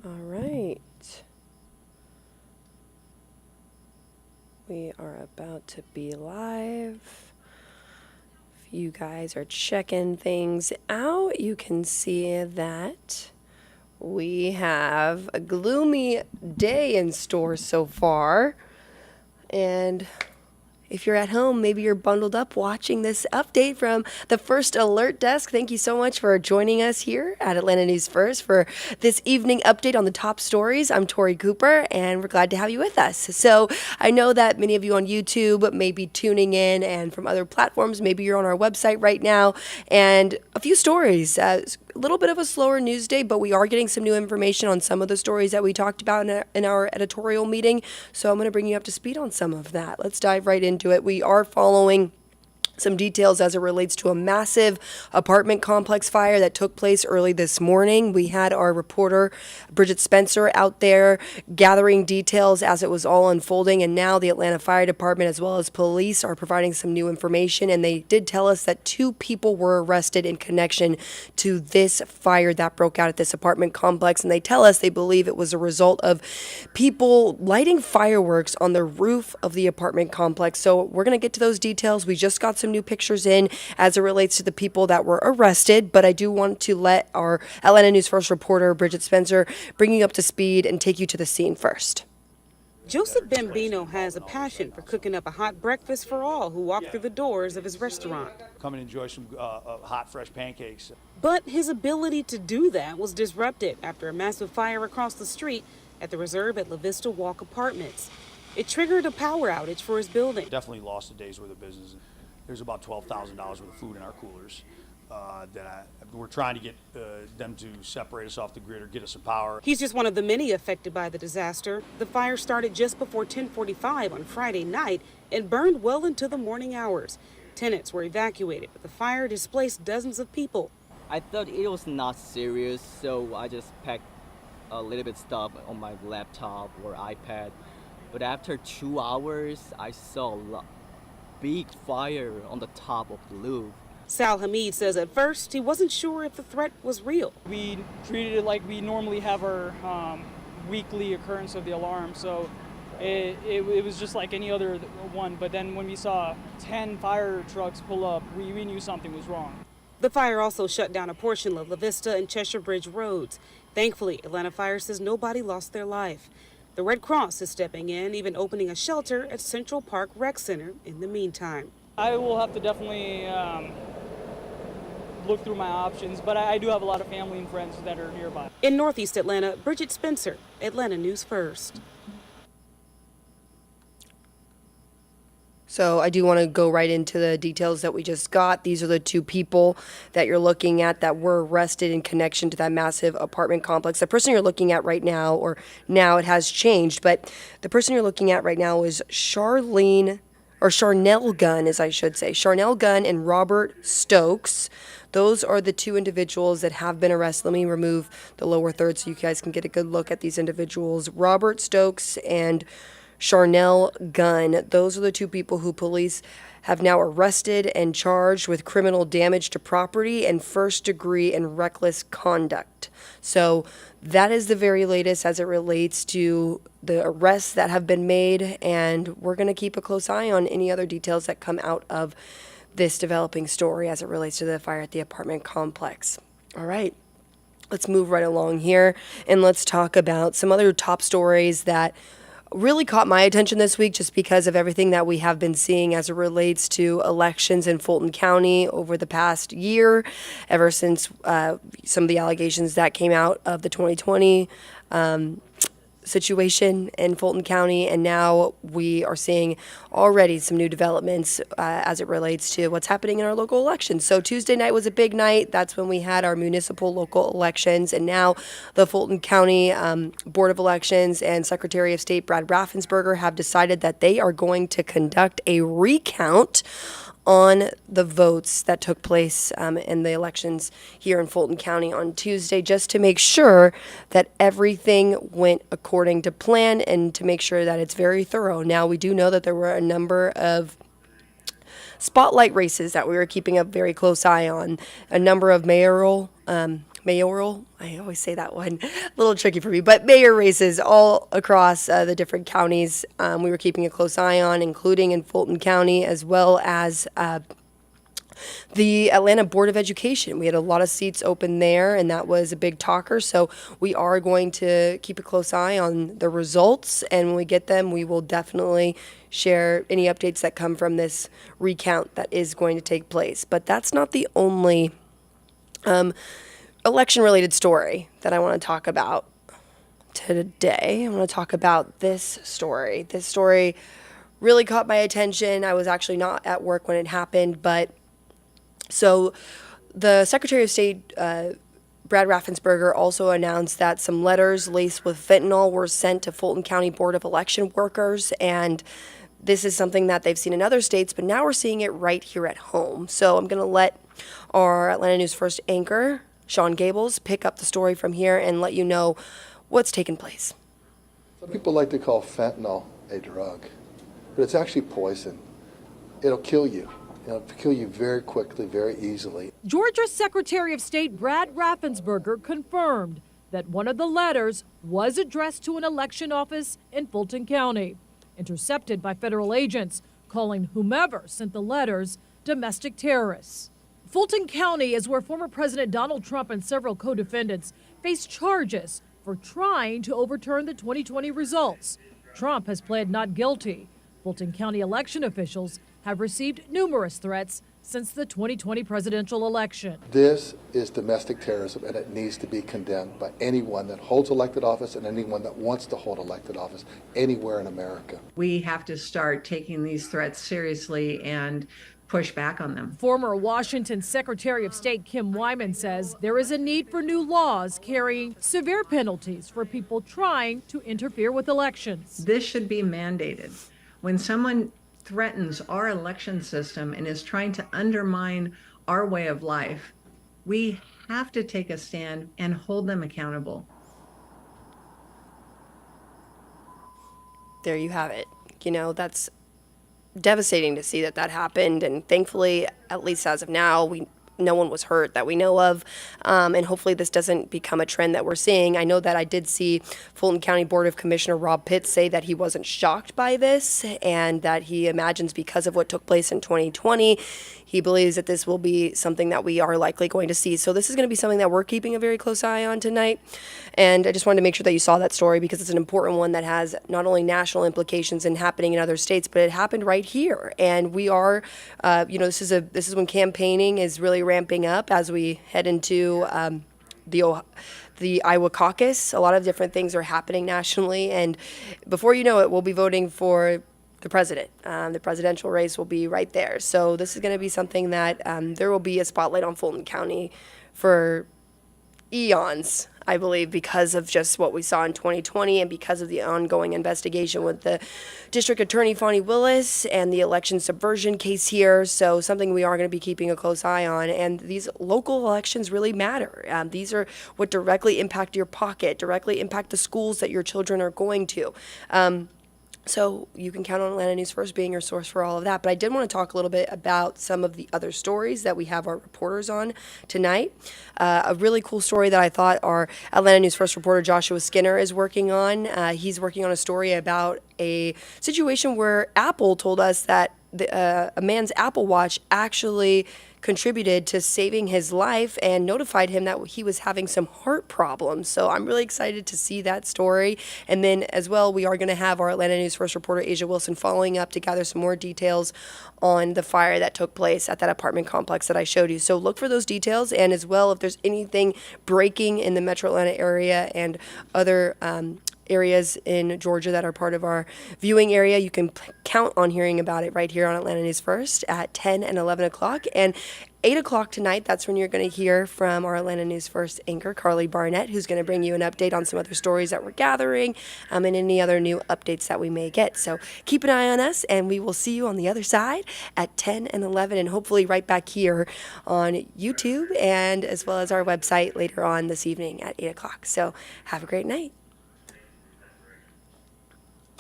All right. We are about to be live. If you guys are checking things out, you can see that we have a gloomy day in store so far. And if you're at home, maybe you're bundled up watching this update from the First Alert Desk. Thank you so much for joining us here at Atlanta News First for this evening update on the top stories. I'm Tori Cooper, and we're glad to have you with us. So I know that many of you on YouTube may be tuning in, and from other platforms, maybe you're on our website right now, and a few stories. A little bit of a slower news day, but we are getting some new information on some of the stories that we talked about in our editorial meeting. So I'm going to bring you up to speed on some of that. Let's dive right into it. We are following some details as it relates to a massive apartment complex fire that took place early this morning. We had our reporter, Bridget Spencer, out there gathering details as it was all unfolding. And now the Atlanta Fire Department as well as police are providing some new information. And they did tell us that 2 people were arrested in connection to this fire that broke out at this apartment complex. And they tell us they believe it was a result of people lighting fireworks on the roof of the apartment complex. So we're going to get to those details. We just got some new pictures in as it relates to the people that were arrested, but I do want to let our Atlanta News First reporter, Bridget Spencer, bring you up to speed and take you to the scene first. Joseph Bambino has a passion for cooking up a hot breakfast for all who walk through the doors of his restaurant. Come and enjoy some hot, fresh pancakes. But his ability to do that was disrupted after a massive fire across the street at the Reserve at La Vista Walk Apartments. It triggered a power outage for his building. Definitely lost a day's worth of business. There's about $12,000 worth of food in our coolers we're trying to get them to separate us off the grid or get us some power. He's just one of the many affected by the disaster. The fire started just before 10:45 on Friday night and burned well into the morning hours. Tenants were evacuated, but the fire displaced dozens of people. I thought it was not serious, so I just packed a little bit stuff on my laptop or iPad. But after 2 hours, I saw a big fire on the top of the roof. Sal Hamid says at first he wasn't sure if the threat was real. We treated it like we normally have our weekly occurrence of the alarm, so it was just like any other one. But then when we saw 10 fire trucks pull up, we knew something was wrong. The fire also shut down a portion of La Vista and Cheshire Bridge roads. Thankfully, Atlanta Fire says nobody lost their life. The Red Cross is stepping in, even opening a shelter at Central Park Rec Center in the meantime. I will have to definitely look through my options, but I do have a lot of family and friends that are nearby. In Northeast Atlanta, Bridget Spencer, Atlanta News First. So I do want to go right into the details that we just got. These are the 2 people that you're looking at that were arrested in connection to that massive apartment complex. The person you're looking at right now, or now it has changed, but the person you're looking at right now is Charnel Gunn, as I should say. Charnel Gunn and Robert Stokes. Those are the 2 individuals that have been arrested. Let me remove the lower third so you guys can get a good look at these individuals. Robert Stokes and Charnel Gunn. Those are the 2 people who police have now arrested and charged with criminal damage to property and first-degree and reckless conduct. So that is the very latest as it relates to the arrests that have been made, and we're going to keep a close eye on any other details that come out of this developing story as it relates to the fire at the apartment complex. All right, let's move right along here, and let's talk about some other top stories that really caught my attention this week just because of everything that we have been seeing as it relates to elections in Fulton County over the past year, ever since some of the allegations that came out of the 2020 situation in Fulton County, and now we are seeing already some new developments as it relates to what's happening in our local elections. So Tuesday night was a big night. That's when we had our municipal local elections, and now the Fulton County Board of Elections and Secretary of State Brad Raffensperger have decided that they are going to conduct a recount on the votes that took place in the elections here in Fulton County on Tuesday, just to make sure that everything went according to plan and to make sure that it's very thorough. Now, we do know that there were a number of spotlight races that we were keeping a very close eye on, a number of mayoral mayoral, I always say that one, a little tricky for me, but mayor races all across the different counties we were keeping a close eye on, including in Fulton County, as well as the Atlanta Board of Education. We had a lot of seats open there, and that was a big talker. So we are going to keep a close eye on the results, and when we get them, we will definitely share any updates that come from this recount that is going to take place. But that's not the only election-related story that I want to talk about today. I want to talk about this story. This story really caught my attention. I was actually not at work when it happened, but so the Secretary of State, Brad Raffensperger, also announced that some letters laced with fentanyl were sent to Fulton County Board of Election workers, and this is something that they've seen in other states, but now we're seeing it right here at home. So I'm going to let our Atlanta News First anchor, Sean Gables, pick up the story from here and let you know what's taken place. Some people like to call fentanyl a drug, but it's actually poison. It'll kill you. It'll kill you very quickly, very easily. Georgia's Secretary of State Brad Raffensperger confirmed that one of the letters was addressed to an election office in Fulton County, intercepted by federal agents, calling whomever sent the letters domestic terrorists. Fulton County is where former President Donald Trump and several co-defendants face charges for trying to overturn the 2020 results. Trump has pled not guilty. Fulton County election officials have received numerous threats since the 2020 presidential election. This is domestic terrorism, and it needs to be condemned by anyone that holds elected office and anyone that wants to hold elected office anywhere in America. We have to start taking these threats seriously and push back on them. Former Washington Secretary of State Kim Wyman says there is a need for new laws carrying severe penalties for people trying to interfere with elections. This should be mandated. When someone threatens our election system and is trying to undermine our way of life, we have to take a stand and hold them accountable. There you have it. You know, that's devastating to see that happened, and thankfully, at least as of now, no one was hurt that we know of, and hopefully this doesn't become a trend that we're seeing. I know that I did see Fulton County Board of Commissioner Rob Pitts say that he wasn't shocked by this, and that he imagines because of what took place in 2020, he believes that this will be something that we are likely going to see. So this is going to be something that we're keeping a very close eye on tonight. And I just wanted to make sure that you saw that story because it's an important one that has not only national implications and happening in other states, but it happened right here. And we are, this is when campaigning is really ramping up as we head into the Iowa caucus. A lot of different things are happening nationally, and before you know it, we'll be voting for the president. The presidential race will be right there. So this is going to be something that there will be a spotlight on Fulton County for eons, I believe, because of just what we saw in 2020 and because of the ongoing investigation with the District Attorney Fonnie Willis and the election subversion case here. So something we are going to be keeping a close eye on. And these local elections really matter. These are what directly impact your pocket, directly impact the schools that your children are going to. So you can count on Atlanta News First being your source for all of that. But I did want to talk a little bit about some of the other stories that we have our reporters on tonight. A really cool story that I thought our Atlanta News First reporter Joshua Skinner is working on. He's working on a story about a situation where Apple told us that a man's Apple Watch actually contributed to saving his life and notified him that he was having some heart problems. So I'm really excited to see that story. And then as well, we are going to have our Atlanta News First reporter Asia Wilson following up to gather some more details on the fire that took place at that apartment complex that I showed you. So look for those details, and as well, if there's anything breaking in the Metro Atlanta area and other areas in Georgia that are part of our viewing area, you can count on hearing about it right here on Atlanta News First at 10 and 11 o'clock. And 8 o'clock tonight, that's when you're going to hear from our Atlanta News First anchor, Carly Barnett, who's going to bring you an update on some other stories that we're gathering and any other new updates that we may get. So keep an eye on us, and we will see you on the other side at 10 and 11, and hopefully right back here on YouTube and as well as our website later on this evening at 8 o'clock. So have a great night.